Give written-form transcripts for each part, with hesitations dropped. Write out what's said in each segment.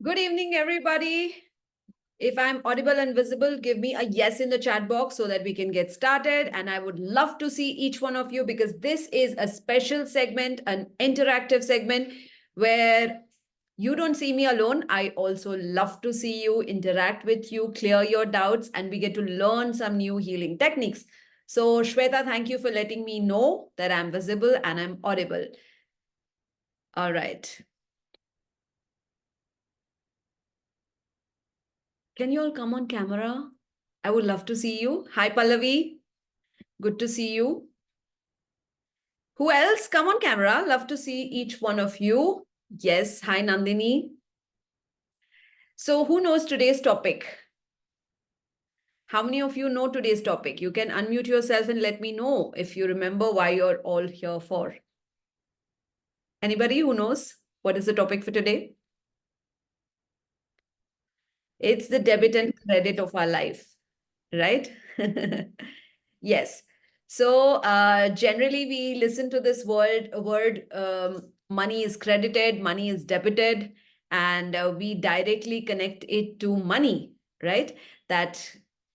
Good evening, everybody. If I'm audible and visible, give me a yes in the chat box so that we can get started. And I would love to see each one of you because this is a special segment, an interactive segment where you don't see me alone. I also love to see you, interact with you, clear your doubts, and we get to learn some new healing techniques. So, Shweta, thank you for letting me know that I'm visible and I'm audible. All right. Can you all come on camera? I would love to see you. Hi, Pallavi. Good to see you. Who else? Come on camera. Love to see each one of you. Yes. Hi, Nandini. So who knows today's topic? How many of you know today's topic? You can unmute yourself and let me know if you remember why you're all here for. Anybody who knows what is the topic for today? It's the debit and credit of our life, right? Yes. So generally we listen to this word money is credited, money is debited, and we directly connect it to money, right? That,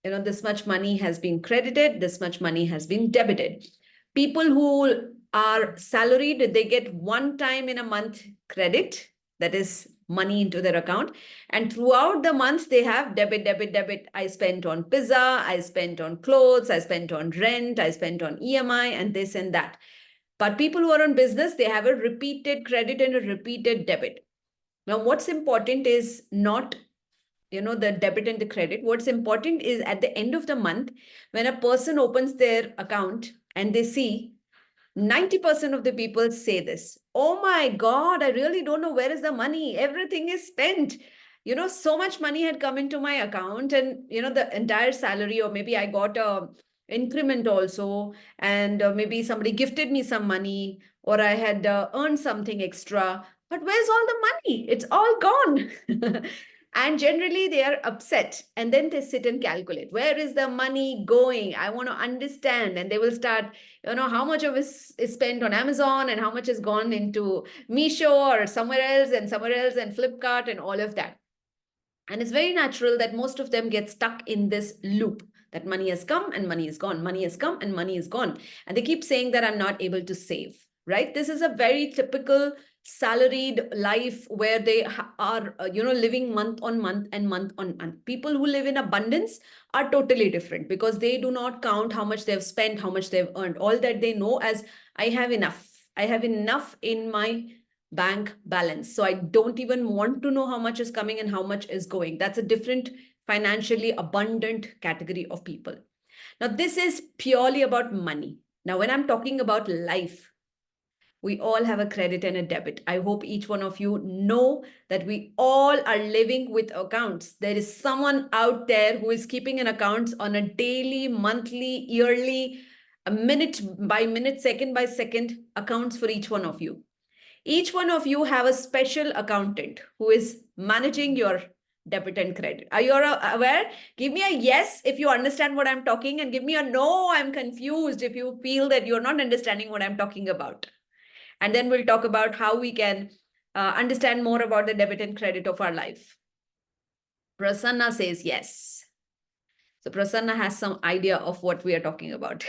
this much money has been credited, this much money has been debited. People who are salaried, they get one time in a month credit, that is money into their account. And throughout the month, they have debit, debit, debit. I spent on pizza, I spent on clothes, I spent on rent, I spent on EMI, and this and that. But people who are on business, they have a repeated credit and a repeated debit. Now, what's important is not the debit and the credit. What's important is at the end of the month, when a person opens their account and they see 90% of the people say this. Oh my God, I really don't know where is the money. Everything is spent. So much money had come into my account and, the entire salary, or maybe I got a increment also, and maybe somebody gifted me some money, or I had earned something extra. But where's all the money? It's all gone. And generally they are upset, and then they sit and calculate, where is the money going? I want to understand. And they will start, how much of it is spent on Amazon and how much has gone into Meesho or somewhere else and Flipkart and all of that. And it's very natural that most of them get stuck in this loop, that money has come and money is gone, money has come and money is gone. And they keep saying that I'm not able to save, right? This is a very typical salaried life where they are, living month on month and month on month. People who live in abundance are totally different because they do not count how much they've spent, how much they've earned. All that they know as I have enough. I have enough in my bank balance. So I don't even want to know how much is coming and how much is going. That's a different financially abundant category of people. Now, this is purely about money. Now, when I'm talking about life, we all have a credit and a debit. I hope each one of you know that we all are living with accounts. There is someone out there who is keeping an accounts on a daily, monthly, yearly, a minute by minute, second by second accounts for each one of you. Each one of you have a special accountant who is managing your debit and credit. Are you aware? Give me a yes if you understand what I'm talking, and give me a no, I'm confused if you feel that you're not understanding what I'm talking about. And then we'll talk about how we can understand more about the debit and credit of our life. Prasanna says yes. So Prasanna has some idea of what we are talking about.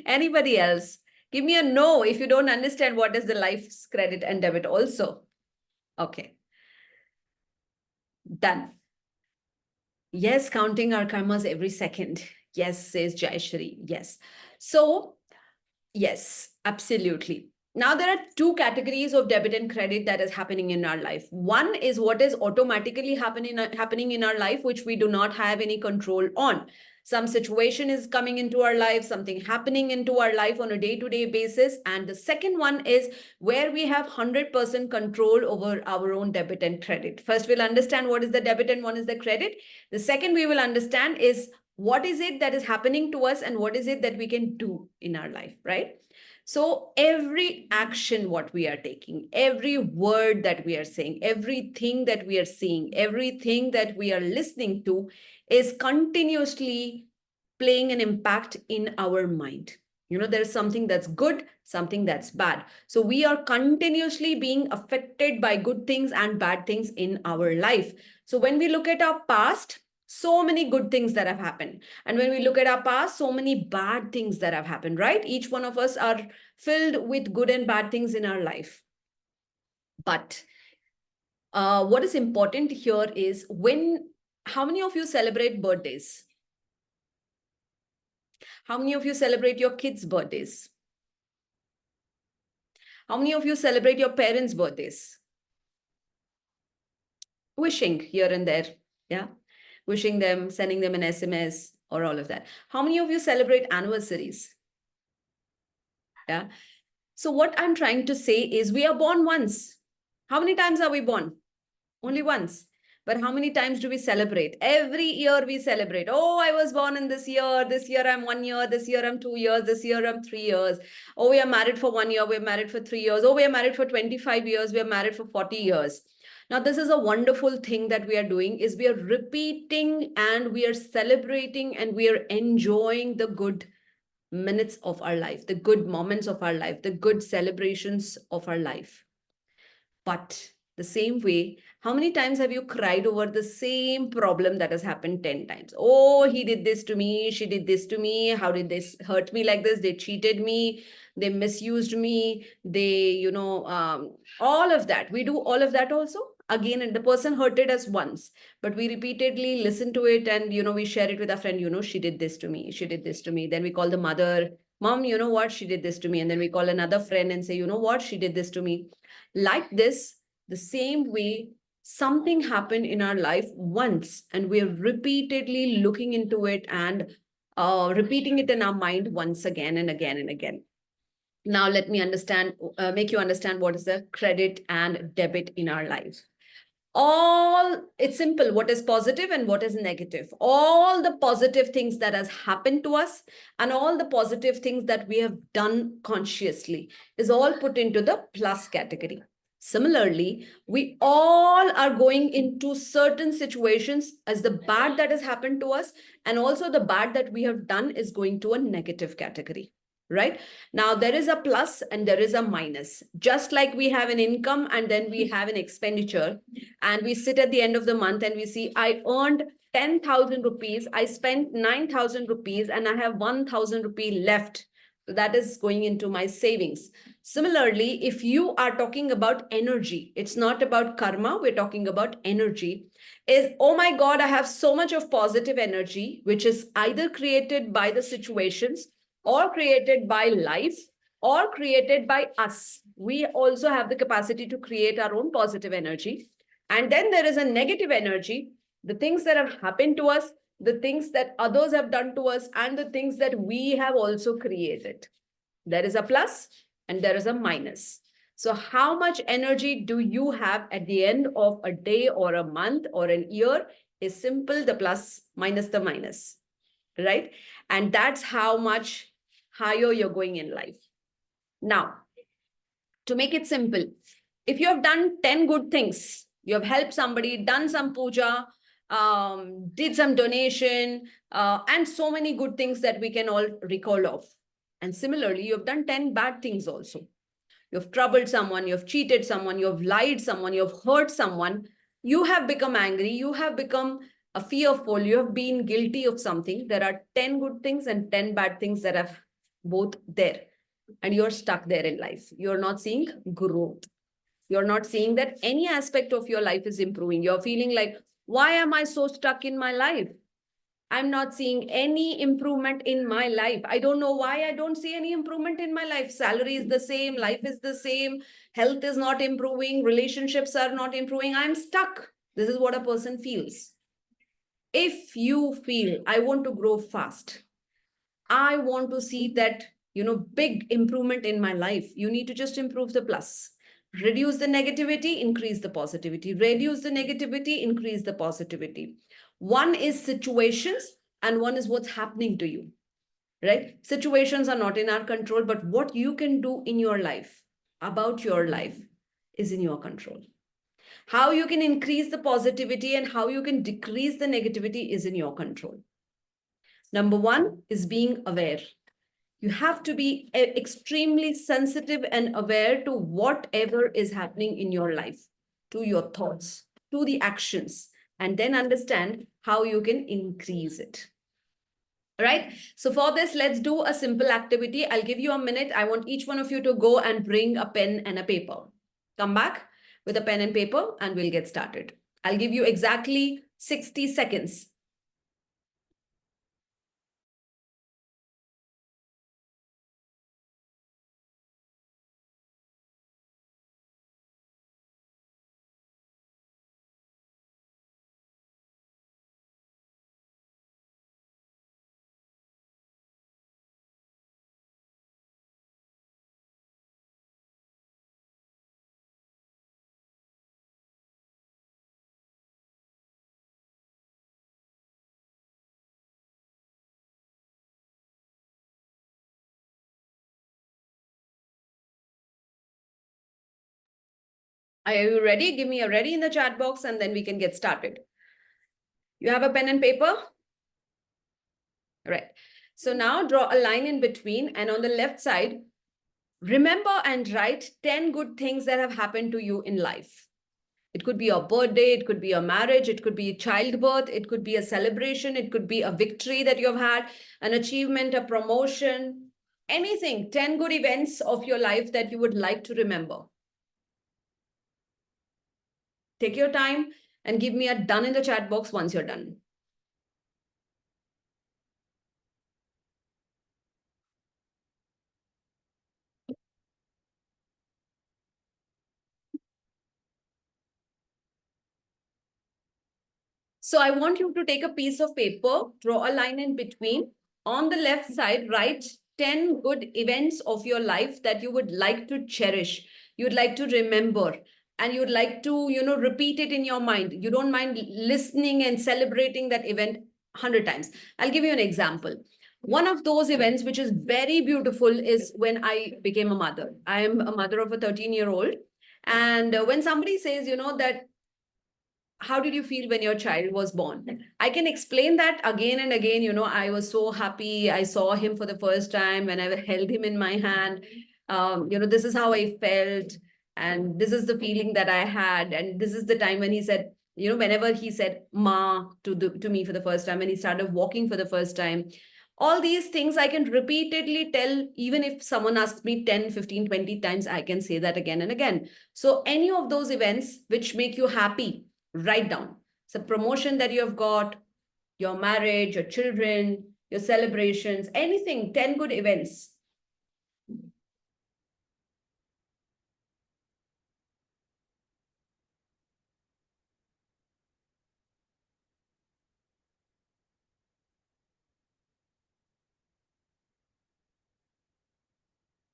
Anybody else? Give me a no if you don't understand what is the life's credit and debit also. Okay. Done. Yes, counting our karmas every second. Yes, says Jayashri. Yes. So, yes, absolutely. Now, there are two categories of debit and credit that is happening in our life. One is what is automatically happening in our life, which we do not have any control on. Some situation is coming into our life, something happening into our life on a day-to-day basis. And the second one is where we have 100% control over our own debit and credit. First, we'll understand what is the debit and what is the credit. The second we will understand is what is it that is happening to us and what is it that we can do in our life, right? So every action what we are taking, every word that we are saying, everything that we are seeing, everything that we are listening to is continuously playing an impact in our mind. There's something that's good, something that's bad. So we are continuously being affected by good things and bad things in our life. So when we look at our past, so many good things that have happened. And when we look at our past, so many bad things that have happened, right? Each one of us are filled with good and bad things in our life. But what is important here is how many of you celebrate birthdays? How many of you celebrate your kids' birthdays? How many of you celebrate your parents' birthdays? Wishing here and there, yeah? Wishing them, sending them an SMS or all of that. How many of you celebrate anniversaries? Yeah. So what I'm trying to say is we are born once. How many times are we born? Only once. But how many times do we celebrate? Every year we celebrate. Oh, I was born in this year. This year I'm 1 year. This year I'm 2 years. This year I'm 3 years. Oh, we are married for 1 year. We're married for 3 years. Oh, we are married for 25 years. We are married for 40 years. Now, this is a wonderful thing that we are doing is we are repeating and we are celebrating and we are enjoying the good minutes of our life, the good moments of our life, the good celebrations of our life. But the same way, how many times have you cried over the same problem that has happened 10 times? Oh, he did this to me. She did this to me. How did this hurt me like this? They cheated me. They misused me. All of that. We do all of that also. Again, and the person hurted us once, but we repeatedly listen to it and, we share it with our friend, she did this to me. She did this to me. Then we call the mother, Mom, you know what? She did this to me. And then we call another friend and say, you know what? She did this to me. Like this, the same way, something happened in our life once and we're repeatedly looking into it and repeating it in our mind once again and again and again. Now let me make you understand what is the credit and debit in our life. It's simple, what is positive and what is negative. All the positive things that has happened to us and all the positive things that we have done consciously is all put into the plus category. Similarly, we all are going into certain situations as the bad that has happened to us, and also the bad that we have done is going to a negative category. Right now, there is a plus and there is a minus. Just like we have an income and then we have an expenditure, and we sit at the end of the month and we see, I earned 10,000 rupees, I spent 9,000 rupees, and I have 1,000 rupee left. So that is going into my savings. Similarly, if you are talking about energy, it's not about karma, we're talking about energy. Oh my God, I have so much of positive energy, which is either created by the situations or created by life or created by us. We also have the capacity to create our own positive energy. And then there is a negative energy, the things that have happened to us, the things that others have done to us, and the things that we have also created. There is a plus and there is a minus. So how much energy do you have at the end of a day or a month or an year is simple, the plus minus the minus, right? And that's how much higher you're going in life. Now, to make it simple, if you have done 10 good things, you have helped somebody, done some puja, did some donation, and so many good things that we can all recall of. And similarly, you have done 10 bad things also. You have troubled someone, you have cheated someone, you have lied someone, you have hurt someone, you have become angry, you have become fearful, you have been guilty of something. There are 10 good things and 10 bad things that are both there. And you're stuck there in life. You're not seeing growth. You're not seeing that any aspect of your life is improving. You're feeling like, why am I so stuck in my life? I'm not seeing any improvement in my life. I don't know why I don't see any improvement in my life. Salary is the same, life is the same, health is not improving, relationships are not improving. I'm stuck. This is what a person feels. If you feel, I want to grow fast, I want to see that, big improvement in my life, you need to just improve the plus. Reduce the negativity, increase the positivity. Reduce the negativity, increase the positivity. One is situations and one is what's happening to you, right? Situations are not in our control, but what you can do in your life, about your life, is in your control. How you can increase the positivity and how you can decrease the negativity is in your control. Number one is being aware. You have to be extremely sensitive and aware to whatever is happening in your life, to your thoughts, to the actions, and then understand how you can increase it. All right. So for this, let's do a simple activity. I'll give you a minute. I want each one of you to go and bring a pen and a paper. Come back with a pen and paper and we'll get started. I'll give you exactly 60 seconds. Are you ready? Give me a ready in the chat box and then we can get started. You have a pen and paper? Right. So now draw a line in between and on the left side, remember and write 10 good things that have happened to you in life. It could be your birthday, it could be your marriage, it could be childbirth, it could be a celebration, it could be a victory that you've had, an achievement, a promotion, anything, 10 good events of your life that you would like to remember. Take your time and give me a done in the chat box once you're done. So I want you to take a piece of paper, draw a line in between. On the left side, write 10 good events of your life that you would like to cherish, you'd like to remember, and you'd like to, repeat it in your mind. You don't mind listening and celebrating that event 100 times. I'll give you an example. One of those events, which is very beautiful, is when I became a mother. I am a mother of a 13-year-old. And when somebody says, that how did you feel when your child was born? I can explain that again and again. I was so happy. I saw him for the first time when I held him in my hand. This is how I felt. And this is the feeling that I had. And this is the time when he said, whenever he said ma to me for the first time, and he started walking for the first time, all these things I can repeatedly tell. Even if someone asks me 10, 15, 20 times, I can say that again and again. So any of those events which make you happy, write down. It's a promotion that you have got, your marriage, your children, your celebrations, anything, 10 good events.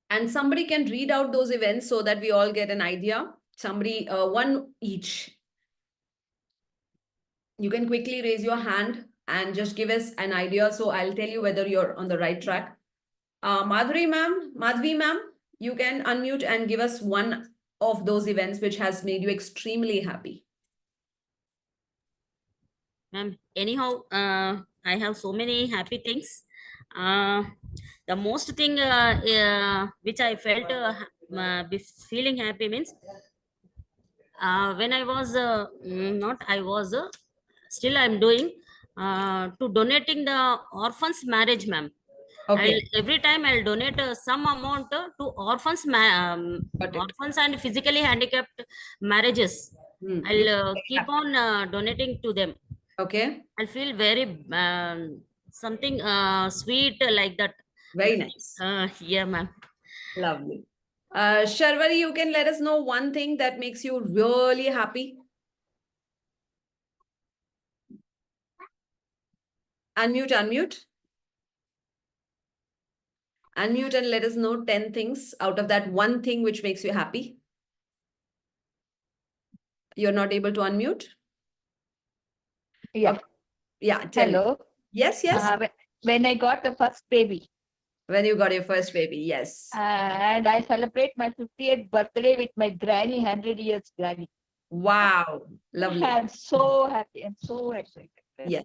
And somebody can read out those events so that we all get an idea. Somebody, one each. You can quickly raise your hand and just give us an idea. So I'll tell you whether you're on the right track. Madhvi ma'am, you can unmute and give us one of those events which has made you extremely happy. Anyhow, I have so many happy things. The most thing which I felt feeling happy means when I was not I was still I'm doing to donating the orphans marriage, ma'am. Okay. Every time I'll donate some amount to orphans, orphans and physically handicapped marriages. I'll keep on donating to them. Okay. I feel very something sweet like that. Very nice. Yeah, ma'am. Lovely. Sharvari, you can let us know one thing that makes you really happy. Unmute, unmute. Unmute and let us know 10 things out of that one thing which makes you happy. You're not able to unmute? Yeah. Okay. Yeah, tell Hello. me. Yes, yes. When I got the first baby. When you got your first baby, yes. And I celebrate my 50th birthday with my granny, 100 years granny. Wow. Lovely. I'm so happy and so excited. Yes.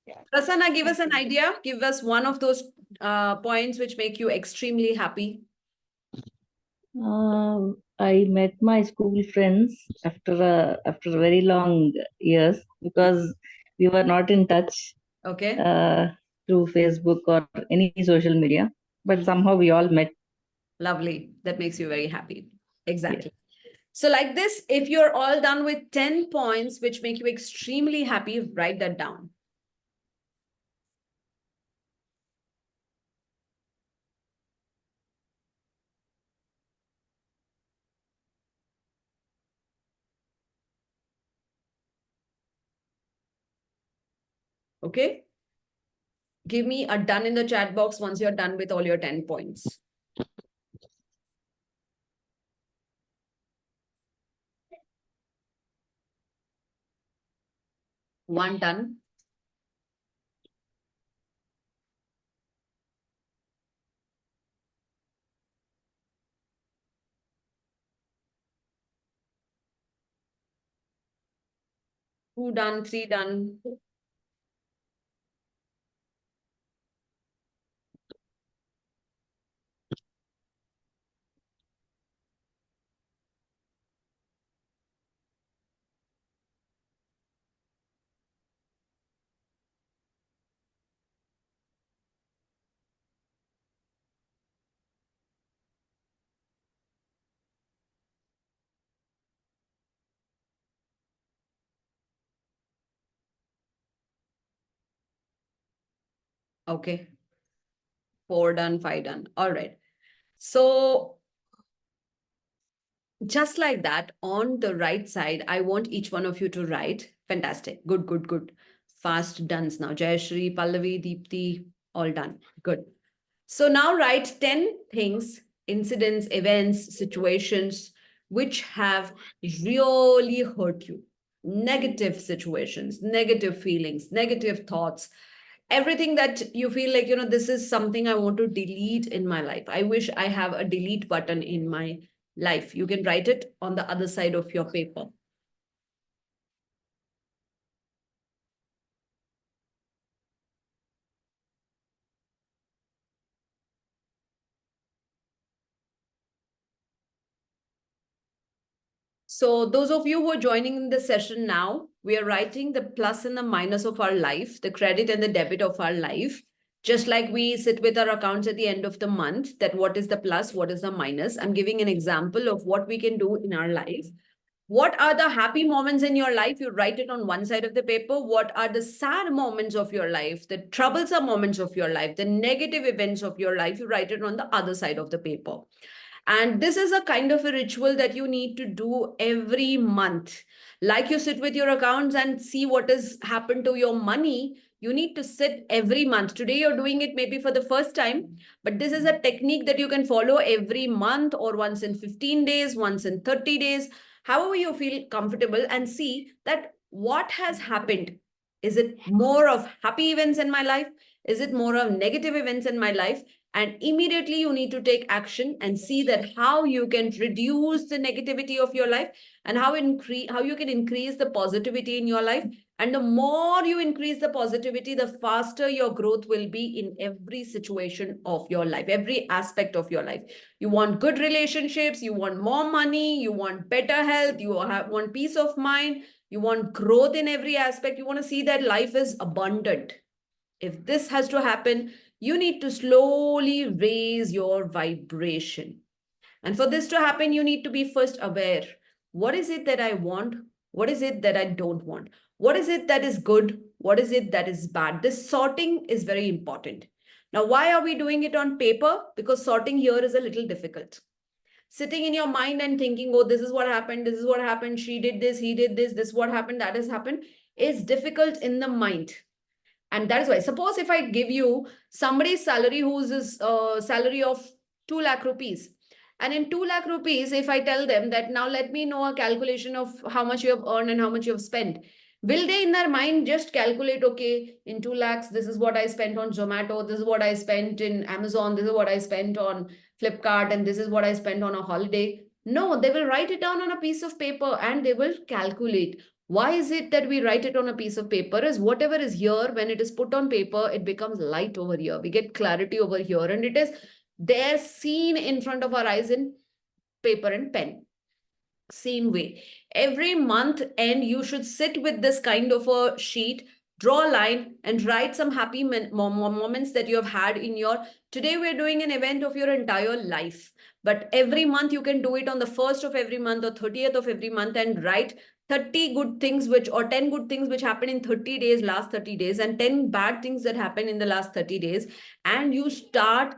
Yeah. Prasanna, give us Thank an you. idea. Give us one of those points which make you extremely happy. I met my school friends after very long years because we were not in touch Okay. through Facebook or any social media, but somehow we all met. Lovely. That makes you very happy. Exactly. Yes. So, like this, if you're all done with 10 points which make you extremely happy, write that down. Okay. Give me a done in the chat box once you're done with all your 10 points. One done. Two done, three done. Okay. Four done, five done. All right. So just like that, on the right side, I want each one of you to write. Fantastic. Good, good, good. Fast done's now. Jayashri, Pallavi, Deepthi, all done. Good. So now write 10 things, incidents, events, situations which have really hurt you. Negative situations, negative feelings, negative thoughts, everything that you feel like, this is something I want to delete in my life. I wish I have a delete button in my life. You can write it on the other side of your paper. So those of you who are joining in the session now, we are writing the plus and the minus of our life, the credit and the debit of our life. Just like we sit with our accounts at the end of the month, that what is the plus, what is the minus. I'm giving an example of what we can do in our life. What are the happy moments in your life? You write it on one side of the paper. What are the sad moments of your life, the troublesome moments of your life, the negative events of your life? You write it on the other side of the paper. And this is a kind of a ritual that you need to do every month. Like you sit with your accounts and see what has happened to your money. You need to sit every month. Today, you're doing it maybe for the first time, but this is a technique that you can follow every month or once in 15 days, once in 30 days, however you feel comfortable, and see that what has happened. Is it more of happy events in my life? Is it more of negative events in my life? And immediately you need to take action and see that how you can reduce the negativity of your life and how you can increase the positivity in your life. And the more you increase the positivity, the faster your growth will be in every situation of your life, every aspect of your life. You want good relationships, you want more money, you want better health, you want peace of mind, you want growth in every aspect, you want to see that life is abundant. If this has to happen, you need to slowly raise your vibration. And for this to happen, you need to be first aware. What is it that I want? What is it that I don't want? What is it that is good? What is it that is bad? This sorting is very important. Now, why are we doing it on paper? Because sorting here is a little difficult. Sitting in your mind and thinking, oh, this is what happened, this is what happened, she did this, he did this what happened, that has happened, is difficult in the mind. And that is why, suppose if I give you somebody's salary whose is salary of 2 lakh rupees. And in 2 lakh rupees, if I tell them that now let me know a calculation of how much you have earned and how much you have spent, will they in their mind just calculate, okay, in 2 lakhs, this is what I spent on Zomato, this is what I spent in Amazon, this is what I spent on Flipkart, and this is what I spent on a holiday? No, they will write it down on a piece of paper and they will calculate Why is it that we write it on a piece of paper? Is whatever is here, when it is put on paper, it becomes light over here. We get clarity over here, and it is there seen in front of our eyes in paper and pen. Same way, every month end, you should sit with this kind of a sheet, draw a line, and write some happy moments that you have had in your. Today, we're doing an event of your entire life. But every month, you can do it on the 1st of every month or 30th of every month and write 30 good things which, or 10 good things which happen in 30 days, last 30 days, and 10 bad things that happen in the last 30 days. And you start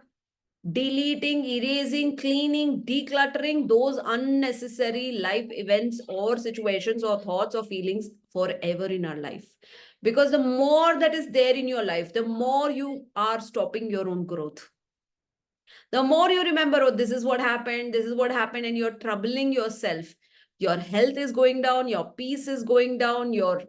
deleting, erasing, cleaning, decluttering those unnecessary life events or situations or thoughts or feelings forever in our life. Because the more that is there in your life, the more you are stopping your own growth. The more you remember, oh, this is what happened, and you're troubling yourself. Your health is going down, your peace is going down, your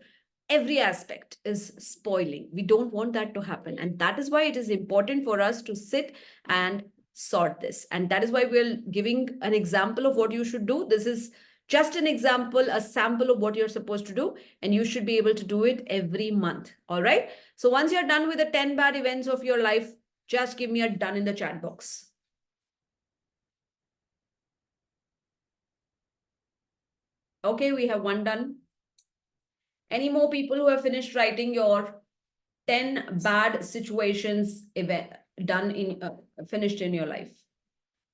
every aspect is spoiling. We don't want that to happen. And that is why it is important for us to sit and sort this. And that is why we're giving an example of what you should do. This is just an example, a sample of what you're supposed to do. And you should be able to do it every month. All right. So once you're done with the 10 bad events of your life, just give me a done in the chat box. Okay, we have one done. Any more people who have finished writing your 10 bad situations event done in finished in your life?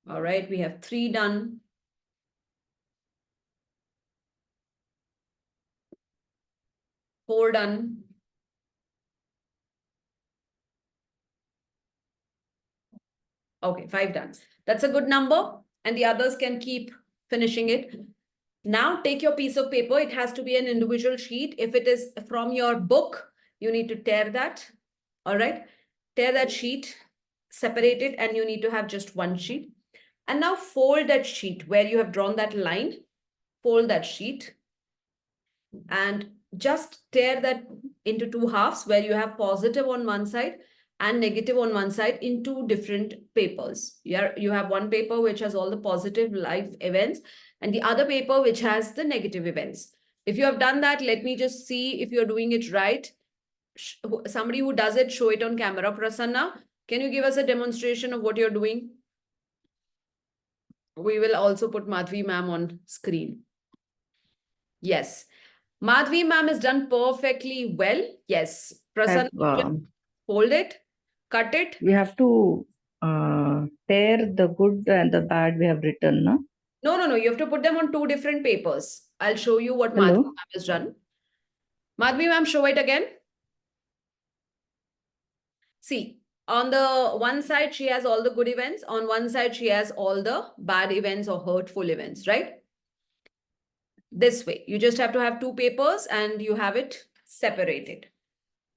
All right, we have 3 done. 4 done. Okay, 5 done. That's a good number, and the others can keep finishing it. Now take your piece of paper. It has to be an individual sheet. If it is from your book, you need to tear that. All right, tear that sheet, separate it, and you need to have just one sheet. And now fold that sheet where you have drawn that line. Fold that sheet and just tear that into 2 halves where you have positive on one side and negative on one side in 2 different papers. You have one paper which has all the positive life events and the other paper which has the negative events. If you have done that, let me just see if you're doing it right. Somebody who does it, show it on camera. Prasanna, can you give us a demonstration of what you're doing? We will also put Madhvi ma'am on screen. Yes. Madhvi ma'am has done perfectly well. Yes. Prasanna, hold it, cut it. We have to tear the good and the bad we have written, no? No. You have to put them on 2 different papers. I'll show you what Hello? Madhvi ma'am has done. Madhvi ma'am, show it again. See, on the one side, she has all the good events. On one side, she has all the bad events or hurtful events, right? This way, you just have to have 2 papers and you have it separated,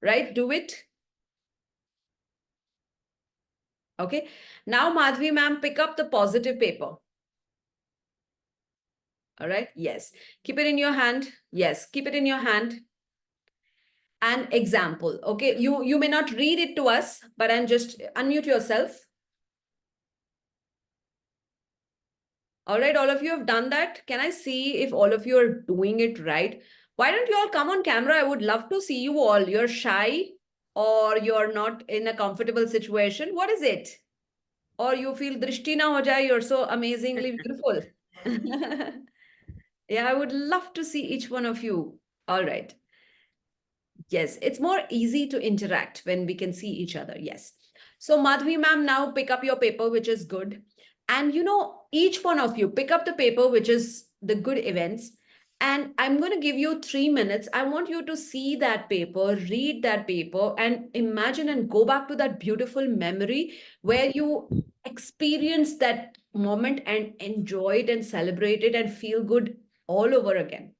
right? Do it. Okay. Now, Madhvi ma'am, pick up the positive paper. All right. Yes. Keep it in your hand. Yes. Keep it in your hand. An example. Okay. You may not read it to us, but I'm just unmute yourself. All right. All of you have done that. Can I see if all of you are doing it right? Why don't you all come on camera? I would love to see you all. You're shy or you're not in a comfortable situation. What is it? Or you feel drishti na ho jaye, you're so amazingly beautiful. Yeah, I would love to see each one of you. All right. Yes, it's more easy to interact when we can see each other. Yes. So Madhvi ma'am, now pick up your paper, which is good. And each one of you pick up the paper, which is the good events. And I'm going to give you 3 minutes. I want you to see that paper, read that paper, and imagine and go back to that beautiful memory where you experience that moment and enjoy it and celebrate it and feel good all over again.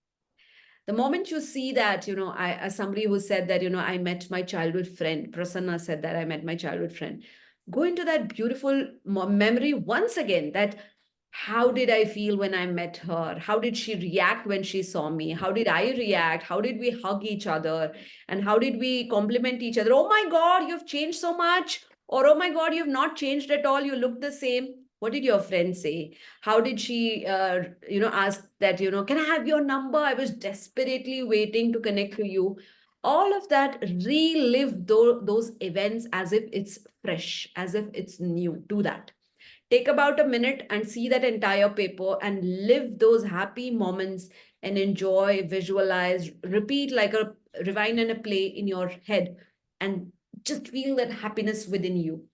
The moment you see that, I, as somebody who said that, I met my childhood friend, Prasanna said that I met my childhood friend, go into that beautiful memory once again, that how did I feel when I met her? How did she react when she saw me? How did I react? How did we hug each other? And how did we compliment each other? Oh my God, you've changed so much. Or, oh my God, you've not changed at all. You look the same. What did your friend say? How did she, ask that, can I have your number? I was desperately waiting to connect to you. All of that, relive those events as if it's fresh, as if it's new. Do that. Take about a minute and see that entire paper and live those happy moments and enjoy, visualize, repeat like a rewind and a play in your head, and just feel that happiness within you.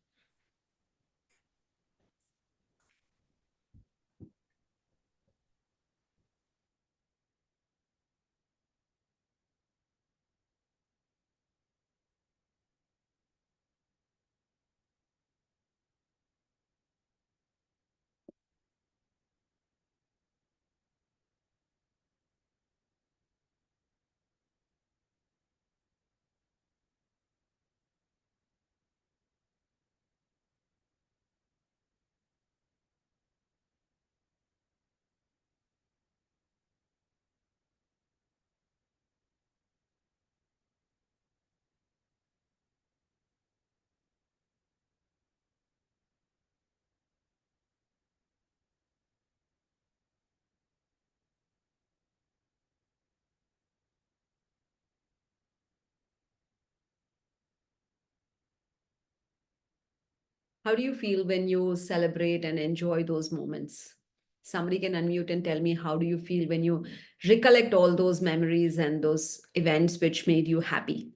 How do you feel when you celebrate and enjoy those moments? Somebody can unmute and tell me, how do you feel when you recollect all those memories and those events which made you happy?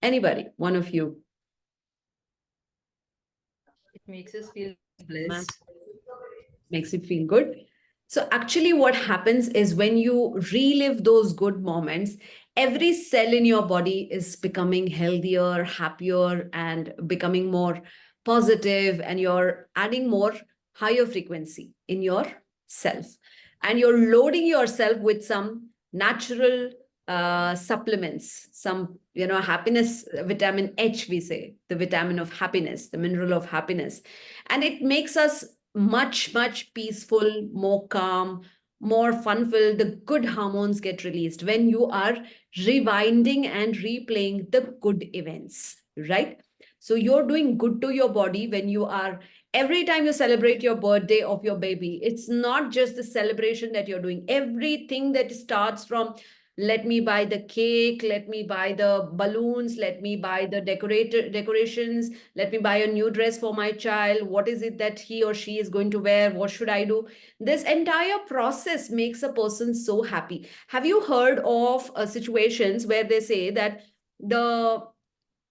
Anybody, one of you. It makes us feel Ma'am. blessed. Makes you feel good. So actually what happens is when you relive those good moments, every cell in your body is becoming healthier, happier, and becoming more positive, and you're adding more higher frequency in your self. And you're loading yourself with some natural supplements, some, happiness, vitamin H, we say, the vitamin of happiness, the mineral of happiness. And it makes us much peaceful, more calm, more fun filled. The good hormones get released when you are rewinding and replaying the good events, right? So you're doing good to your body when you are, every time you celebrate your birthday of your baby, it's not just the celebration that you're doing. Everything that starts from, let me buy the cake, let me buy the balloons, let me buy the decorations, let me buy a new dress for my child, what is it that he or she is going to wear, what should I do? This entire process makes a person so happy. Have you heard of situations where they say that the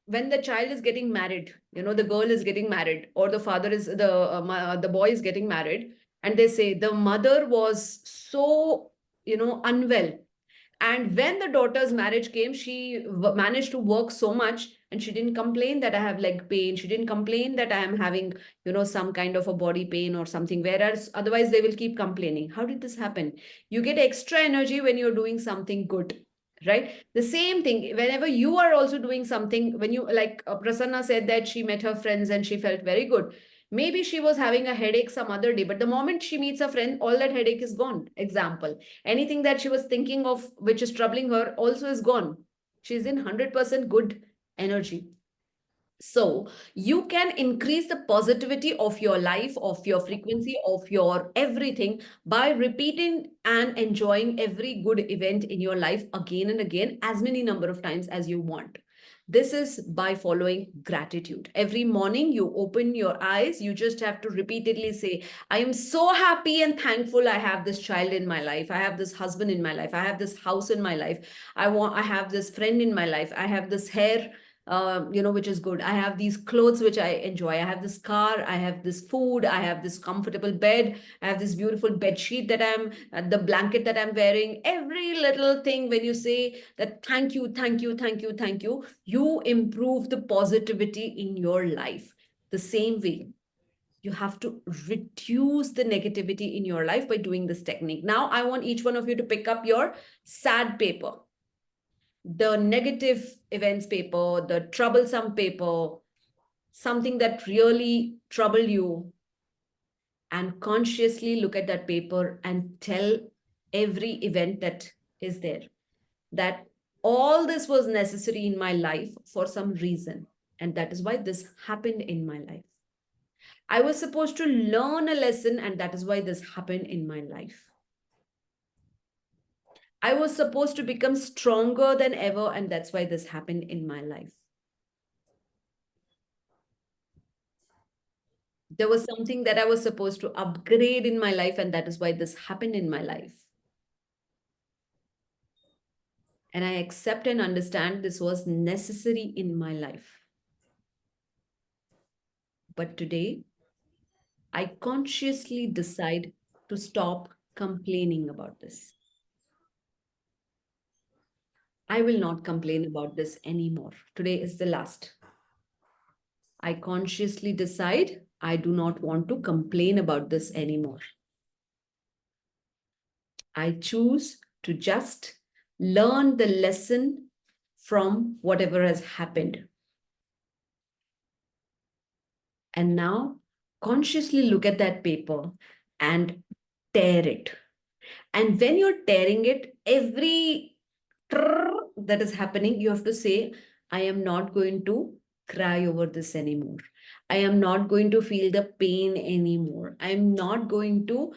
when the child is getting married, the girl is getting married, or the father is the boy is getting married, and they say the mother was so, unwell, and when the daughter's marriage came, she managed to work so much, and she didn't complain that I have leg pain. She didn't complain that I am having, some kind of a body pain or something. Whereas otherwise they will keep complaining. How did this happen? You get extra energy when you're doing something good, right? The same thing, whenever you are also doing something, when you, like Prasanna said that she met her friends and she felt very good. Maybe she was having a headache some other day, but the moment she meets a friend, all that headache is gone. Example, anything that she was thinking of which is troubling her also is gone. She's in 100% good energy. So you can increase the positivity of your life, of your frequency, of your everything by repeating and enjoying every good event in your life again and again, as many number of times as you want. This is by following gratitude. Every morning you open your eyes, you just have to repeatedly say, I am so happy and thankful I have this child in my life. I have this husband in my life. I have this house in my life. I have this friend in my life. I have this hair, which is good. I have these clothes which I enjoy. I have this car. I have this food. I have this comfortable bed. I have this beautiful bed sheet that the blanket that I'm wearing. Every little thing, when you say that thank you, thank you, thank you, thank you, you improve the positivity in your life. The same way, you have to reduce the negativity in your life by doing this technique. Now, I want each one of you to pick up your sad paper, the negative events paper, the troublesome paper, something that really trouble you, and consciously look at that paper and tell every event that is there that all this was necessary in my life for some reason. And that is why this happened in my life. I was supposed to learn a lesson, and that is why this happened in my life. I was supposed to become stronger than ever, and that's why this happened in my life. There was something that I was supposed to upgrade in my life, and that is why this happened in my life. And I accept and understand this was necessary in my life. But today, I consciously decide to stop complaining about this. I will not complain about this anymore. Today is the last. I consciously decide I do not want to complain about this anymore. I choose to just learn the lesson from whatever has happened. And now consciously look at that paper and tear it. And when you're tearing it, every that is happening, you have to say, I am not going to cry over this anymore. I am not going to feel the pain anymore. I am not going to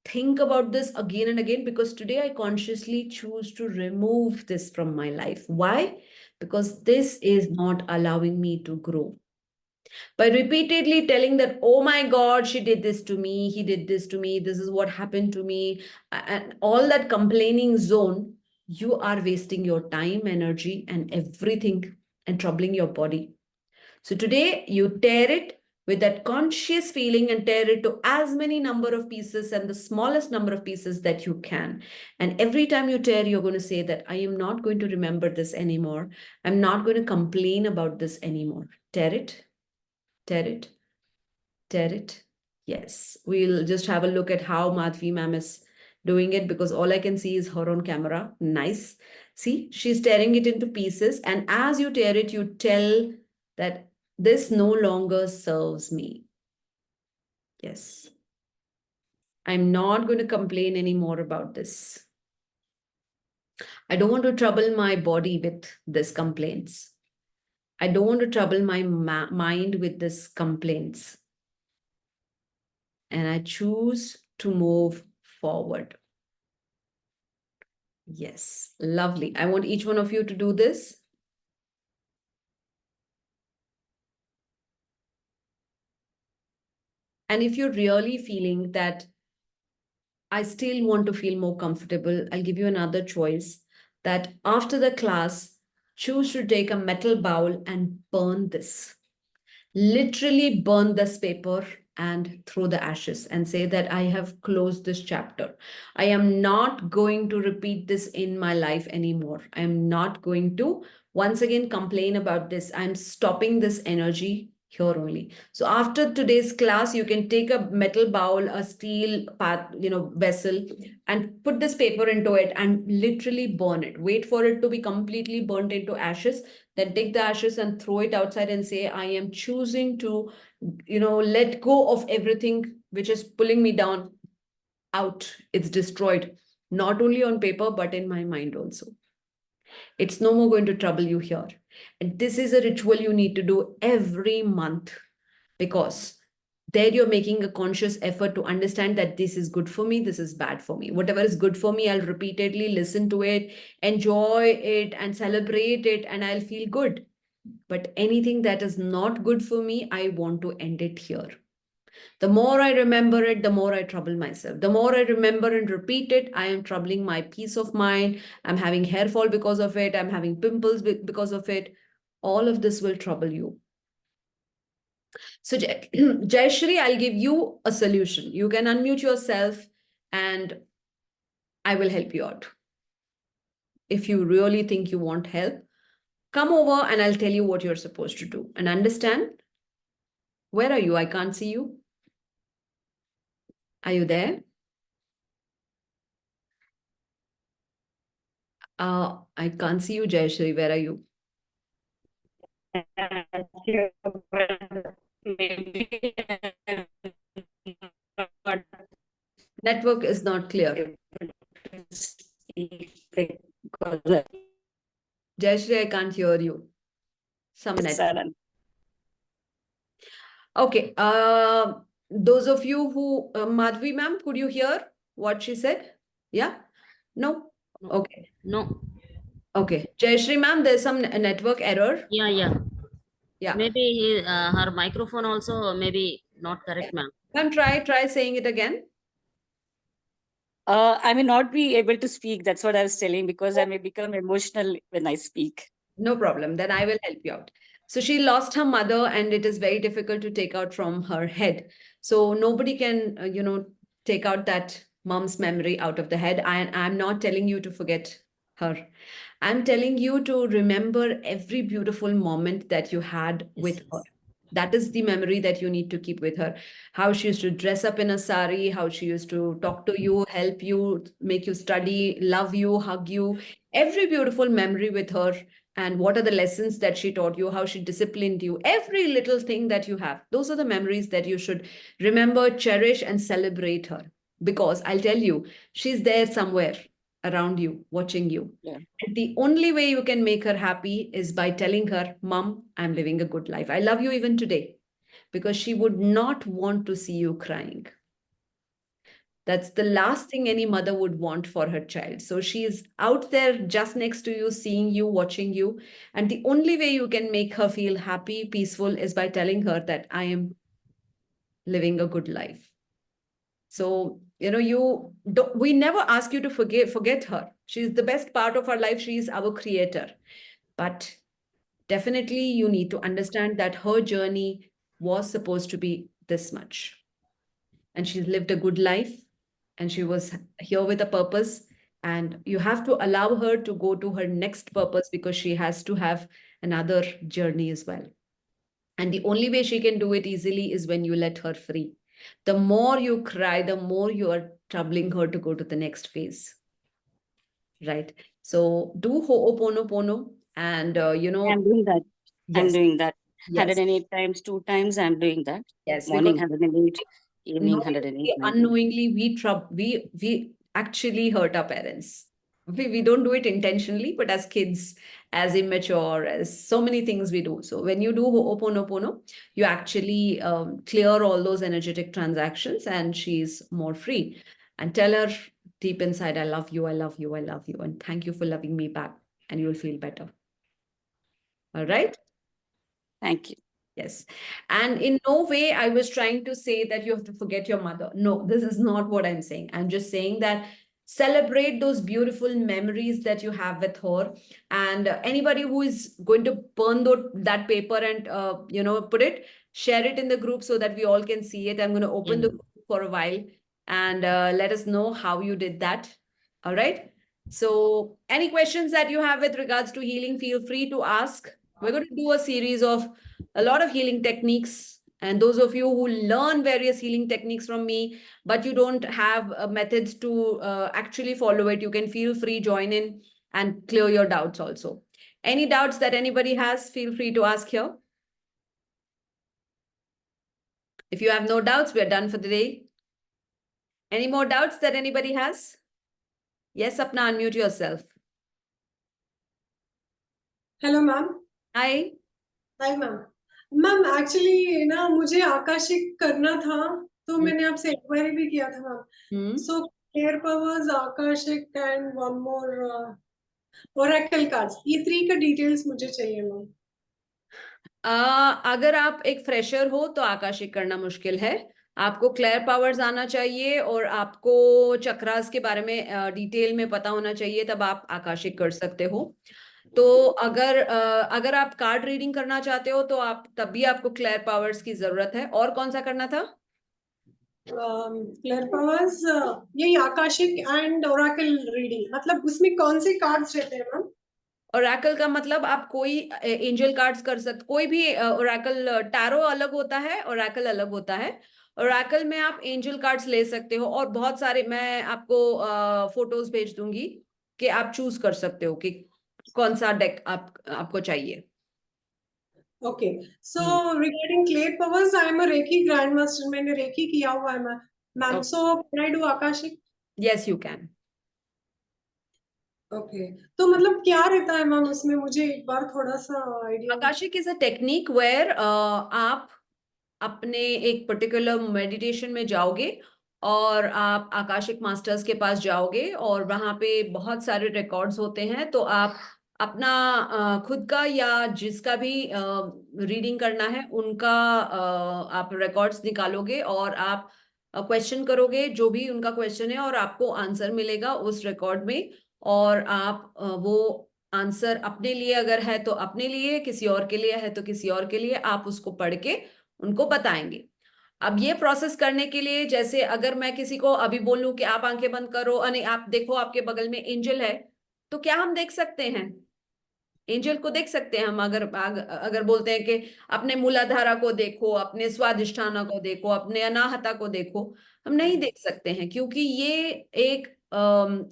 think about this again and again, because today I consciously choose to remove this from my life. Why? Because this is not allowing me to grow. By repeatedly telling that, oh my God, she did this to me, he did this to me, this is what happened to me, and all that complaining zone, you are wasting your time, energy, and everything and troubling your body. So today you tear it with that conscious feeling and tear it to as many number of pieces and the smallest number of pieces that you can. And every time you tear, you're going to say that I am not going to remember this anymore. I'm not going to complain about this anymore. Tear it, tear it, tear it. Yes, we'll just have a look at how Madhvi ma'am is doing it, because all I can see is her on camera. Nice. See, she's tearing it into pieces. And as you tear it, you tell that this no longer serves me. Yes. I'm not going to complain anymore about this. I don't want to trouble my body with this complaints. I don't want to trouble my mind with this complaints. And I choose to move forward. Yes, lovely. I want each one of you to do this. And if you're really feeling that I still want to feel more comfortable, I'll give you another choice, that after the class, choose to take a metal bowl and burn this. Literally burn this paper and throw the ashes and say that I have closed this chapter. I am not going to repeat this in my life anymore. I am not going to once again complain about this. I'm stopping this energy here only. So after today's class, you can take a metal bowl, a steel vessel, and put this paper into it and literally burn it. Wait for it to be completely burnt into ashes. Then take the ashes and throw it outside and say, I am choosing to, let go of everything which is pulling me down out. It's destroyed, not only on paper, but in my mind also. It's no more going to trouble you here. And this is a ritual you need to do every month, because there you're making a conscious effort to understand that this is good for me, this is bad for me. Whatever is good for me, I'll repeatedly listen to it, enjoy it, and celebrate it, and I'll feel good. But anything that is not good for me, I want to end it here. The more I remember it, the more I trouble myself. The more I remember and repeat it, I am troubling my peace of mind. I'm having hair fall because of it. I'm having pimples because of it. All of this will trouble you. So, Jayashri, I'll give you a solution. You can unmute yourself and I will help you out. If you really think you want help, come over and I'll tell you what you're supposed to do. And understand, where are you? I can't see you. Are you there? I can't see you, Jayashri. Where are you? Network is not clear. Jayashri, I can't hear you. Some network. Okay. Those of you who, Madhvi ma'am, could you hear what she said? Yeah? No? No. Okay. No. Okay. Jayashri ma'am, there's some network error. Yeah. Yeah. Maybe her microphone also maybe not correct, ma'am. Ma'am, try saying it again. I may not be able to speak. That's what I was telling, because I may become emotional when I speak. No problem. Then I will help you out. So she lost her mother, and it is very difficult to take out from her head. So nobody can, take out that mom's memory out of the head. I'm not telling you to forget her. I'm telling you to remember every beautiful moment that you had with her. That is the memory that you need to keep with her. How she used to dress up in a sari, how she used to talk to you, help you, make you study, love you, hug you. Every beautiful memory with her, and what are the lessons that she taught you, how she disciplined you, every little thing that you have. Those are the memories that you should remember, cherish, and celebrate her. Because I'll tell you, she's there somewhere around you, watching you. Yeah. And the only way you can make her happy is by telling her, Mom, I'm living a good life. I love you even today. Because she would not want to see you crying. That's the last thing any mother would want for her child. So she's out there just next to you, seeing you, watching you. And the only way you can make her feel happy, peaceful, is by telling her that I am living a good life. So, we never ask you to forget her. She's the best part of our life. She is our creator. But definitely you need to understand that her journey was supposed to be this much. And she's lived a good life, and she was here with a purpose. And you have to allow her to go to her next purpose, because she has to have another journey as well. And the only way she can do it easily is when you let her free. The more you cry, the more you are troubling her to go to the next phase. Right? So do Ho'oponopono, and I'm doing that. I'm yes, doing that. yes, 108 times, 2 times, I'm doing that. yes, Morning because 108, evening 108 knowingly, night. unknowingly, we actually hurt our parents. We don't do it intentionally, but as kids, as immature, as so many things we do. So when you do Ho'oponopono, you actually clear all those energetic transactions, and she's more free. And tell her deep inside, I love you, I love you, I love you, and thank you for loving me back, and you'll feel better. All right? Thank you. Yes. And in no way I was trying to say that you have to forget your mother. No, this is not what I'm saying. I'm just saying that celebrate those beautiful memories that you have with her. And anybody who is going to burn that paper and put it, share it in the group so that we all can see it. I'm going to open the group for a while, and let us know how you did that. All right. So any questions that you have with regards to healing, feel free to ask. We're going to do a series of a lot of healing techniques. And those of you who learn various healing techniques from me, but you don't have methods to actually follow it, you can feel free, join in and clear your doubts also. Any doubts that anybody has, feel free to ask here. If you have no doubts, we're done for the day. Any more doubts that anybody has? Yes, Sapna, unmute yourself. Hello ma'am. Hi. Hi ma'am. Ma'am actually ना मुझे Akashic करना था, तो मैंने आपसे inquiry भी किया था ma'am. So clear powers, Akashic and one more Oracle cards, ये 3 का डिटेल्स मुझे चाहिए मैम. अगर आप एक फ्रेशर हो तो आकाशिक करना मुश्किल है. आपको क्लेयर पावर्स आना चाहिए, और आपको चक्रास के बारे में डिटेल में पता होना चाहिए, तब आप आकाशिक कर सकते हो. तो अगर आप कार्ड रीडिंग करना चाहते हो तो आप तब भी आपको क्लेयर पावर्स की जरूरत है. और कौन सा करना था? क्लियर पावर्स, यही आकाशिक एंड ओरेकल रीडिंग. मतलब उसमें कौन से कार्ड्स रहते हैं मैम? ओरेकल का मतलब आप कोई एंजल कार्ड्स कर सकते, कोई भी ओरेकल. टैरो अलग होता है, ओरेकल अलग होता है. ओरेकल में आप एंजल कार्ड्स ले सकते हो, और बहुत सारे, मैं आपको फोटोज भेज दूंगी कि आप चूज कर सकते हो कि कौन सा डेक आपको चाहिए. Okay. So regarding clear powers, I am a reiki grand master. मैंने रेकी किया हुआ है ma'am. So can I do Akashic? Yes, you can. Okay. तो मतलब क्या रहता है मैम उसमें, मुझे एक बार थोड़ा सा आइडिया. आकाशिक इज अ टेक्निक वेयर आप अपने एक पर्टिकुलर मेडिटेशन में जाओगे और आप आकाशिक मास्टर्स के पास जाओगे और वहां पे बहुत सारे रिकॉर्ड्स होते हैं, तो आप अपना खुद का या जिसका भी रीडिंग करना है उनका आप रिकॉर्ड्स निकालोगे और आप क्वेश्चन करोगे जो भी उनका क्वेश्चन है और आपको आंसर मिलेगा उस रिकॉर्ड में। और आप वो आंसर अपने लिए अगर है तो अपने लिए, किसी और के लिए है तो किसी और के लिए, आप उसको पढ़ के उनको बताएंगे। अब ये प्रोसेस करने के लिए, जैसे अगर मैं किसी को अभी बोलूं कि आप आंखें बंद करो और आप देखो आपके बगल में एंजल है, तो क्या हम देख सकते हैं? एंजल को देख सकते हैं हम? अगर बोलते हैं कि अपने मूलाधारा को देखो, अपने स्वादिष्ठाना को देखो, अपने अनाहता को देखो, हम नहीं देख सकते हैं, क्योंकि ये एक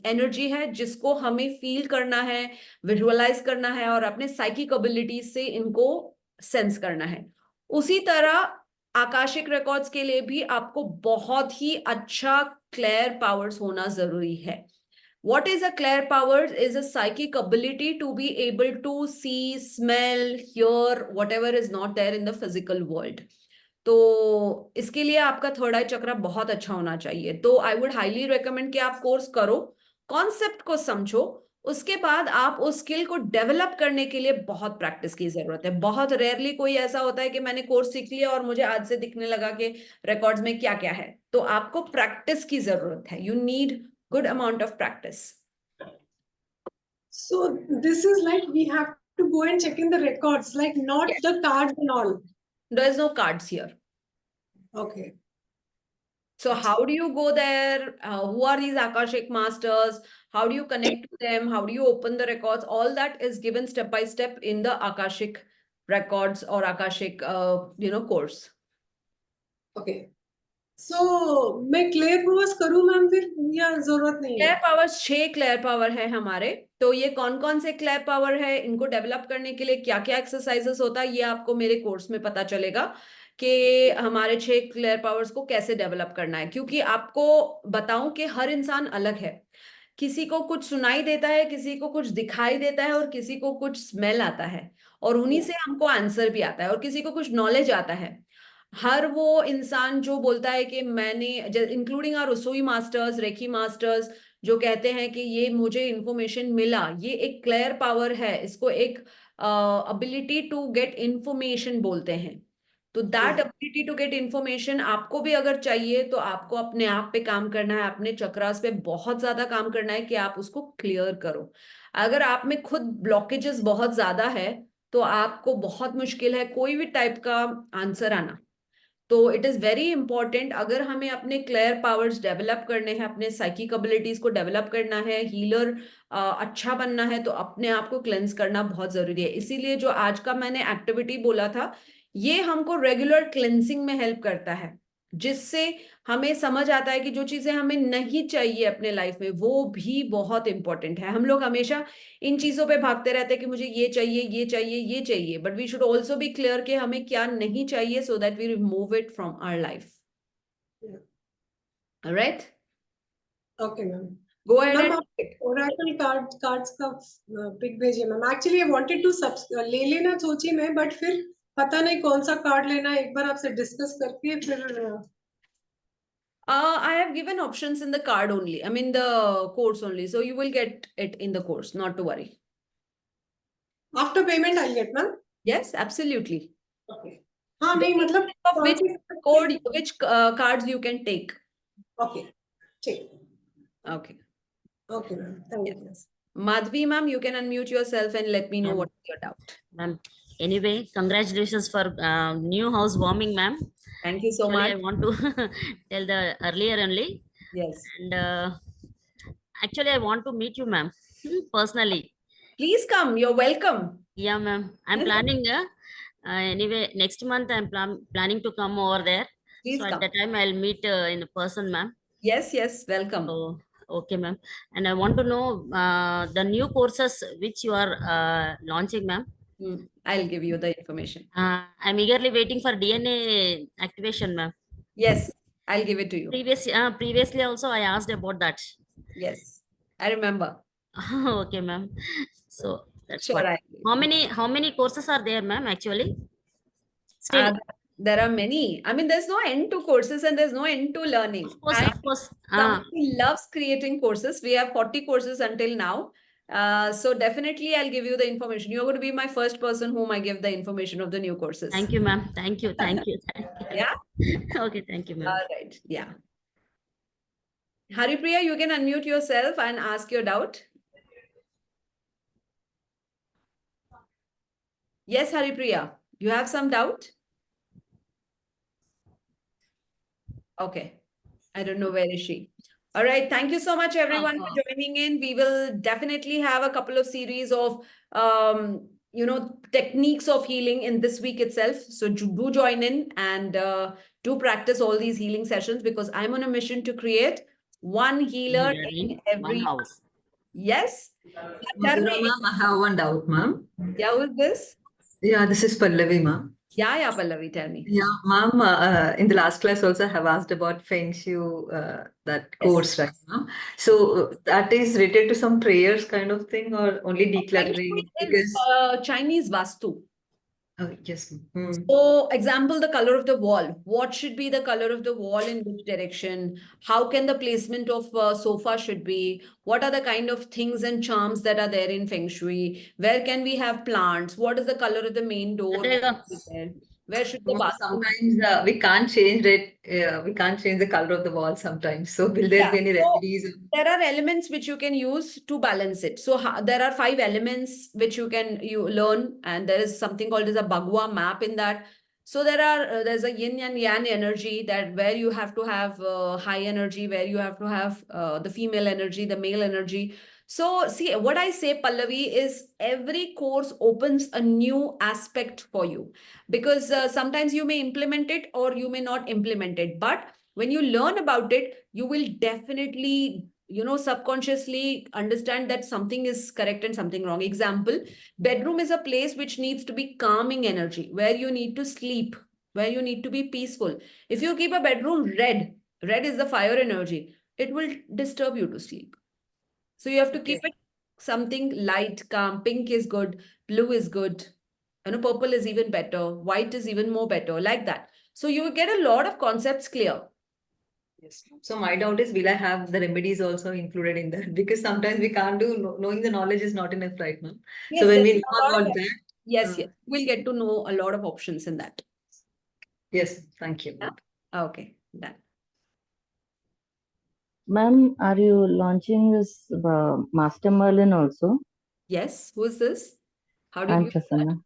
एनर्जी है जिसको हमें फील करना है, विजुअलाइज करना है और अपने साइकिक एबिलिटीज से इनको सेंस करना है। उसी तरह आकाशिक रिकॉर्ड्स के लिए भी आपको बहुत ही अच्छा क्लेयर पावर्स होना जरूरी है। What is a clair powers is a psychic ability to be able to see, smell, hear whatever is not there in the physical world. तो इसके लिए आपका थर्ड आई चक्र बहुत अच्छा होना चाहिए। तो आई वुड हाईली रिकमेंड कि आप कोर्स करो, कॉन्सेप्ट को समझो, उसके बाद आप उस स्किल को डेवलप करने के लिए बहुत प्रैक्टिस की जरूरत है। बहुत रेयरली कोई ऐसा होता है कि मैंने कोर्स सीख लिया और मुझे आज से दिखने लगा कि रिकॉर्ड्स में क्या क्या है। तो आपको प्रैक्टिस की जरूरत है। You need good amount of practice. So this is like we have to go and check in the records, like not Yes. the cards and all. There is no cards here. Okay. So how do you go there? Who are these Akashic masters? How do you connect to them? How do you open the records? All that is given step by step in the Akashic records or Akashic, course. Okay. So मैं clear powers करूँ ma'am फिर, या जरूरत नहीं clear है? Powers 6 clear power है हमारे। तो ये कौन कौन से क्लेयर पावर है, इनको डेवलप करने के लिए क्या क्या एक्सरसाइजेस होता है, ये आपको मेरे कोर्स में पता चलेगा कि हमारे 6 क्लेयर पावर्स को कैसे डेवलप करना है। क्योंकि आपको बताऊं कि हर इंसान अलग है। किसी को कुछ सुनाई देता है, किसी को कुछ दिखाई देता है और किसी को कुछ स्मेल आता है, और उन्हीं से हमको आंसर भी आता है, और किसी को कुछ नॉलेज आता है। हर वो इंसान जो बोलता है कि मैंने, इंक्लूडिंग आवर रसोई मास्टर्स, रेकी मास्टर्स, जो कहते हैं कि ये मुझे इंफॉर्मेशन मिला, ये एक क्लियर पावर है। इसको एक अबिलिटी टू गेट इंफॉर्मेशन बोलते हैं। तो that ability to get information आपको भी अगर चाहिए तो आपको अपने आप पे काम करना है, अपने चक्रास पे बहुत ज्यादा काम करना है कि आप उसको क्लियर करो। अगर आप में खुद ब्लॉकेजेस बहुत ज्यादा है तो आपको बहुत मुश्किल है कोई भी टाइप का आंसर आना। तो इट इज वेरी इंपॉर्टेंट, अगर हमें अपने क्लियर पावर्स डेवलप करने हैं, अपने साइकिक एबिलिटीज को डेवलप करना है, हीलर अच्छा बनना है, तो अपने आप को क्लेंस करना बहुत जरूरी है। इसीलिए जो आज का मैंने एक्टिविटी बोला था, ये हमको रेगुलर क्लेंसिंग में हेल्प करता है, जिससे हमें समझ आता है कि जो चीजें हमें नहीं चाहिए अपने लाइफ में वो भी बहुत इंपॉर्टेंट है। हम लोग हमेशा इन चीजों पे भागते रहते हैं कि मुझे ये चाहिए, ये चाहिए, ये चाहिए, but we should also be clear कि हमें क्या नहीं चाहिए, so that we remove it from our life. Right? Okay ma'am. Go ahead ma'am and आप ओरेकल कार्ड्स का पिक भेजिए ma'am. Actually I wanted to ले लेना सोची मैं, बट फिर पता नहीं कौन सा कार्ड लेना है, एक बार आपसे डिस्कस करके फिर I have given options in the card only. I mean the course only. So you will get it in the course, not to worry. After payment I get ma'am? Yes, absolutely. Okay. हाँ नहीं मतलब Of which code, which cards you can take. Okay ठीक। Okay. Okay ma'am, thank you. Yes. Madhvi ma'am, you can unmute yourself and let me know what is your doubt. Ma'am, anyway, congratulations for new house warming, ma'am. Thank you so Actually, much. I want to tell the earlier only, Yes. and actually, I want to meet you, ma'am, personally. Please come. You're welcome. Yeah, ma'am. I'm planning. Anyway, next month I'm planning to come over there. Please So at come. that time I'll meet in person, ma'am. Yes, yes, welcome. So okay, ma'am. And I want to know the new courses which you are launching, ma'am. I'll give you the information. I'm eagerly waiting for DNA activation, ma'am. Yes, I'll give it to you. Previously also I asked about that. Yes, I remember. Okay, ma'am. So that's Sure, what. How many courses are there, ma'am? Actually, still There are many. I mean, there's no end to courses and there's no end to learning. Of course, I'm of course. someone who loves creating courses. We have 40 courses until now. So definitely I'll give you the information. You're going to be my first person whom I give the information of the new courses. Thank you, ma'am. Thank you. Thank you. Yeah. Okay, thank you, ma'am. All right. Yeah. Haripriya, you can unmute yourself and ask your doubt. Yes, Haripriya, you have some doubt? Okay. I don't know where is she. All right. Thank you so much, everyone, for joining in. We will definitely have a couple of series of, techniques of healing in this week itself. So do join in and do practice all these healing sessions because I'm on a mission to create one healer Here in in every one house. Yes. Madhura ma'am, I have one doubt, ma'am. Yeah, who is this? Yeah, this is Pallavi, ma'am. Yeah, Pallavi, tell me. Yeah, ma'am, in the last class also I have asked about Feng Shui, that Yes. course, right now. So that is related to some prayers kind of thing or only Feng decluttering? Shui is Because, Chinese Vastu. oh, yes, ma'am. Hmm. So, example, the color of the wall. What should be the color of the wall in which direction? How can the placement of sofa should be? What are the kind of things and charms that are there in Feng Shui? Where can we have plants? What is the color of the main door? There you go. Where should the Ma'am, bathroom? sometimes we can't change it. We can't change the color of the wall sometimes. So will there Yeah. be any So remedies? there are elements which you can use to balance it. So there are 5 elements which you learn, and there is something called as a Bhagwa map in that. So there's a yin and yang energy that where you have to have high energy, where you have to have the female energy, the male energy. So see, what I say, Pallavi, is every course opens a new aspect for you because sometimes you may implement it or you may not implement it. But when you learn about it, you will definitely, subconsciously understand that something is correct and something wrong. Example, bedroom is a place which needs to be calming energy, where you need to sleep, where you need to be peaceful. If you keep a bedroom red is the fire energy, it will disturb you to sleep. So you have to keep it something light, calm. Pink is good, blue is good, purple is even better, white is even more better, like that. So you will get a lot of concepts clear. Yes. So my doubt is, will I have the remedies also included in that? Because sometimes we can't do, knowing the knowledge is not enough right now. Yes, So when there's we a know lot of about that, yes, we'll get to know a lot of options in that. yes, thank you. Yeah? Okay, done. Ma'am, are you launching this Master Merlin also? Yes, who is this? How did I'm you? Prasanna.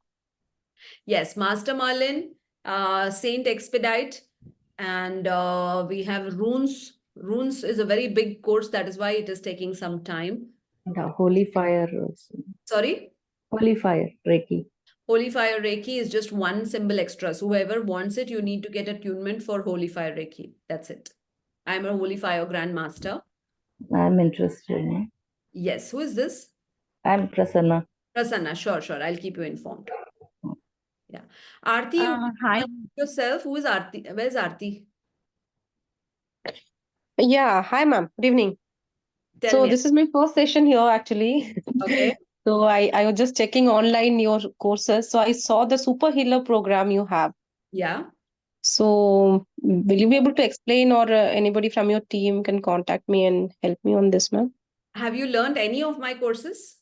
Yes, Master Merlin, Saint Expedite, and we have Runes. Runes is a very big course. That is why it is taking some time. And Holy Fire also. Sorry? Holy Fire, Reiki. Holy Fire Reiki is just one symbol extra. So whoever wants it, you need to get attunement for Holy Fire Reiki. That's it. I'm a Holy Fire Grandmaster. I'm interested. No? Yes, who is this? I'm Prasanna. Prasanna, sure. I'll keep you informed. Yeah. Aarti, you Hi. yourself. Who is Aarti? Where's Aarti? Yeah, hi ma'am. Good evening. Tell me. This is my first session here actually. Okay. So I was just checking online your courses. So I saw the Super Healer program you have. Yeah. So will you be able to explain or anybody from your team can contact me and help me on this, ma'am? Have you learned any of my courses?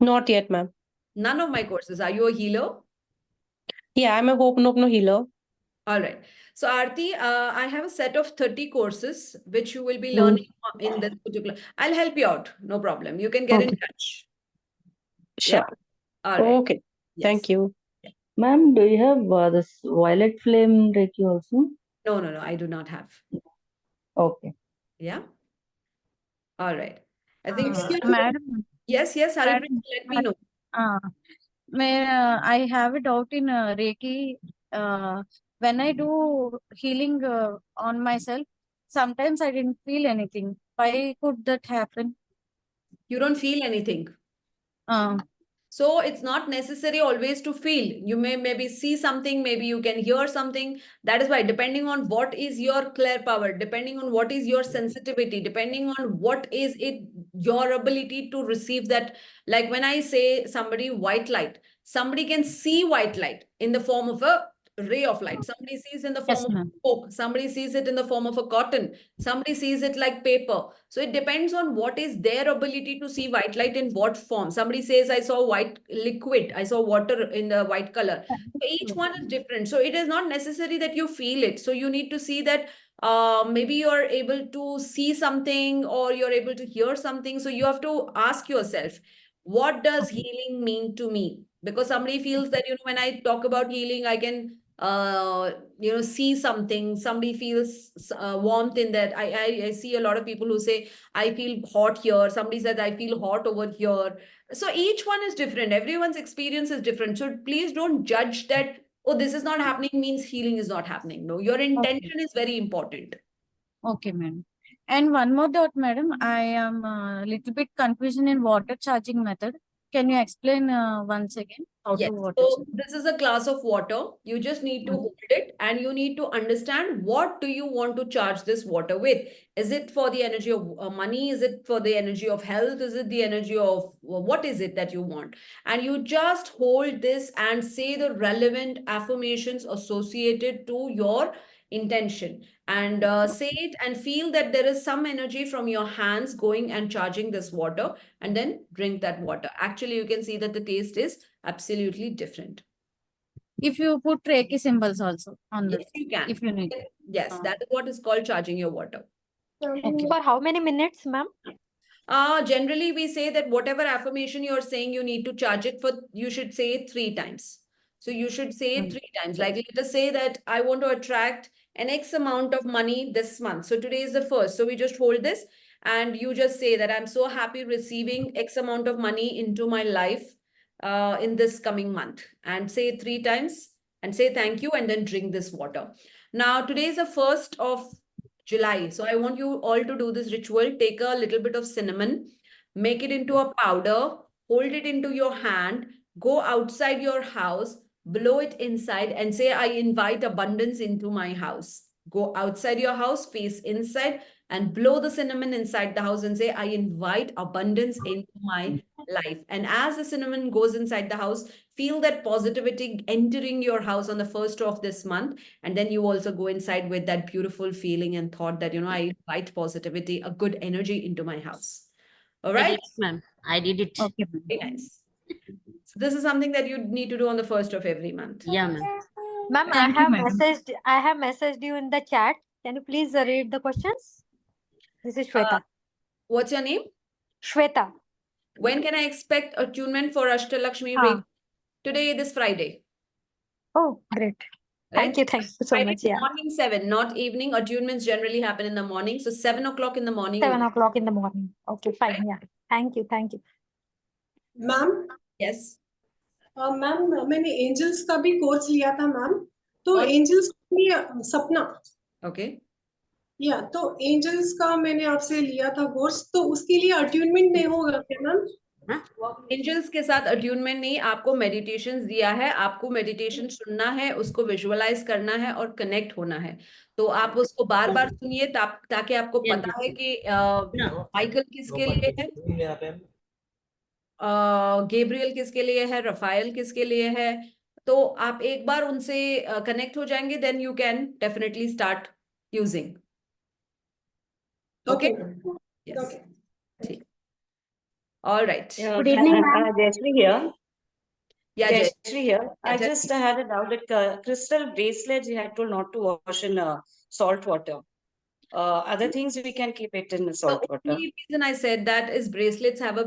Not yet, ma'am. None of my courses. Are you a healer? Yeah, I'm a Ho'oponopono healer. All right. So Aarti, I have a set of 30 courses which you will be learning in this particular. I'll help you out. No problem. You can get in touch. Sure. Yeah. All right. Okay. Yes. Thank you. Ma'am, do you have this Violet Flame Reiki also? No. I do not have. Okay. Yeah. All right. I think Madam, yes, Haripriya, Madam, let me know. I have a doubt in Reiki. When I do healing on myself, sometimes I didn't feel anything. Why could that happen? You don't feel anything. So it's not necessary always to feel. You may maybe see something, maybe you can hear something. That is why, depending on what is your clear power, depending on what is your sensitivity, depending on what is it, your ability to receive that. Like when I say somebody white light, somebody can see white light in the form of a ray of light. Somebody sees in the form Yes, of ma'am. smoke. Somebody sees it in the form of a cotton. Somebody sees it like paper. So it depends on what is their ability to see white light in what form. Somebody says, I saw white liquid. I saw water in the white color. So each one is different. So it is not necessary that you feel it. So you need to see that maybe you're able to see something or you're able to hear something. So you have to ask yourself, what does healing mean to me? Because somebody feels that, when I talk about healing, I can see something. Somebody feels warmth in that. I see a lot of people who say, I feel hot here. Somebody says, I feel hot over here. So each one is different. Everyone's experience is different. So please don't judge that, oh, this is not happening means healing is not happening. No, your intention is very important. Okay, madam. And one more doubt, madam. I am a little bit confusion in water charging method. Can you explain once again how Yes. to water So charge? this is a glass of water. You just need to Mm. hold it and you need to understand, what do you want to charge this water with? Is it for the energy of money? Is it for the energy of health? Is it the energy of what is it that you want? And you just hold this and say the relevant affirmations associated to your intention, and say it and feel that there is some energy from your hands going and charging this water, and then drink that water. Actually, you can see that the taste is absolutely different. If you put Reiki symbols also on Yes, this, you can. if you need. Yes, that is what is called charging your water. Okay. For how many minutes, ma'am? Generally, we say that whatever affirmation you're saying, you need to charge it for, you should say it 3 times. So you should say it 3 times. Like, let us say that I want to attract an X amount of money this month. So today is the first. So we just hold this and you just say that I'm so happy receiving X amount of money into my life in this coming month. And say it 3 times and say thank you, and then drink this water. Now, today is the 1st of July. So I want you all to do this ritual. Take a little bit of cinnamon, make it into a powder, hold it into your hand, go outside your house, blow it inside, and say, I invite abundance into my house. Go outside your house, face inside, and blow the cinnamon inside the house and say, I invite abundance into my life. And as the cinnamon goes inside the house, feel that positivity entering your house on the 1st of this month. And then you also go inside with that beautiful feeling and thought that, I invite positivity, a good energy into my house. All I right? did it, ma'am. I did it. Okay. Very nice. So this is something that you need to do on the 1st of every month. Yeah, ma'am. Ma'am, Thank you, madam. I have messaged you in the chat. Can you please read the questions? This is Shweta. What's your name? Shweta. When can I expect attunement for Ashtalakshmi Ah. Reiki? Today, this Friday. Oh, great. Right? Thank you so Friday much. Yeah. morning 7, not evening. Attunements generally happen in the morning. So 7 o'clock in the morning. 7 o'clock in the morning. Okay, fine. Right? Yeah. Thank you. Ma'am Yes. Ma'am मैंने angels का भी course लिया था ma'am, तो और- angels सपना Okay. या तो एंजल्स का मैंने आपसे लिया था कोर्स, तो उसके लिए अट्यूनमेंट नहीं होगा क्या मैम? एंजल्स के साथ अट्यूनमेंट नहीं, आपको मेडिटेशन दिया है, आपको मेडिटेशन सुनना है, उसको विजुअलाइज करना है और कनेक्ट होना है। तो आप उसको बार बार सुनिए ताकि आपको पता है कि माइकल किसके लिए है, गैब्रियल किसके लिए है, रफायल किसके लिए है। तो आप एक बार उनसे कनेक्ट हो जाएंगे, then you can definitely start using. Okay, yes, ठीक, all right. Good evening, ma'am. Jayashree here. Yeah, Jay. Jayashree here. I Jay. just had a doubt that crystal bracelets you had told not to wash in salt water. Other things we can keep it in salt The water. only reason I said that is bracelets have a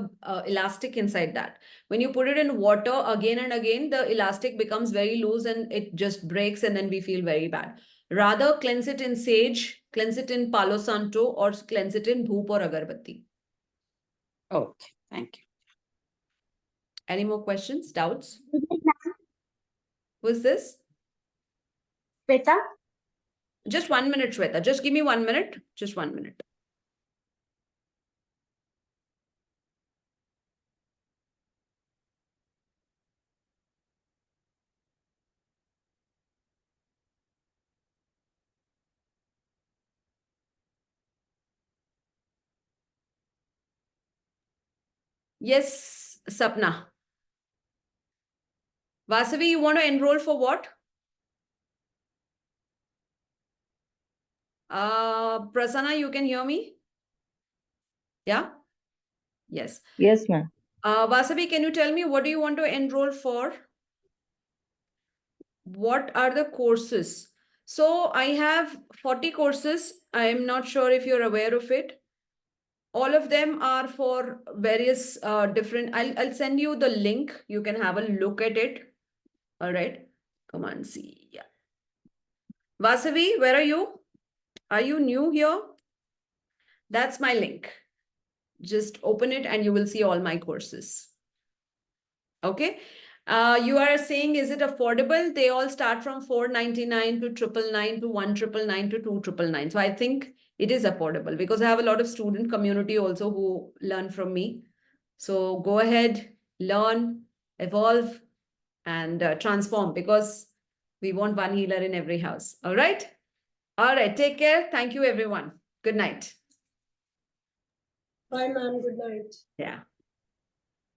elastic inside that. When you put it in water again and again, the elastic becomes very loose and it just breaks, and then we feel very bad. Rather, cleanse it in sage, cleanse it in Palo Santo, or cleanse it in Dhoop or Agarbatti. Okay, thank you. Any more questions, doubts? Who's this? Shweta. Just 1 minute, Shweta. Just give me 1 minute. Just 1 minute. Yes, Sapna. Vasavi, you want to enroll for what? Prasanna, you can hear me? Yeah? Yes. Yes, ma'am. Vasavi, can you tell me what do you want to enroll for? What are the courses? So I have 40 courses. I am not sure if you're aware of it. All of them are for various different. I'll send you the link. You can have a look at it. All right. Come on, see. Yeah. Vasavi, where are you? Are you new here? That's my link. Just open it and you will see all my courses. Okay. You are saying, is it affordable? They all start from 499 to 999 to 1999 to 2999. So I think it is affordable because I have a lot of student community also who learn from me. So go ahead, learn, evolve, and transform because we want one healer in every house. All right. All right. Take care. Thank you, everyone. Good night. Bye, ma'am. Good night. Yeah.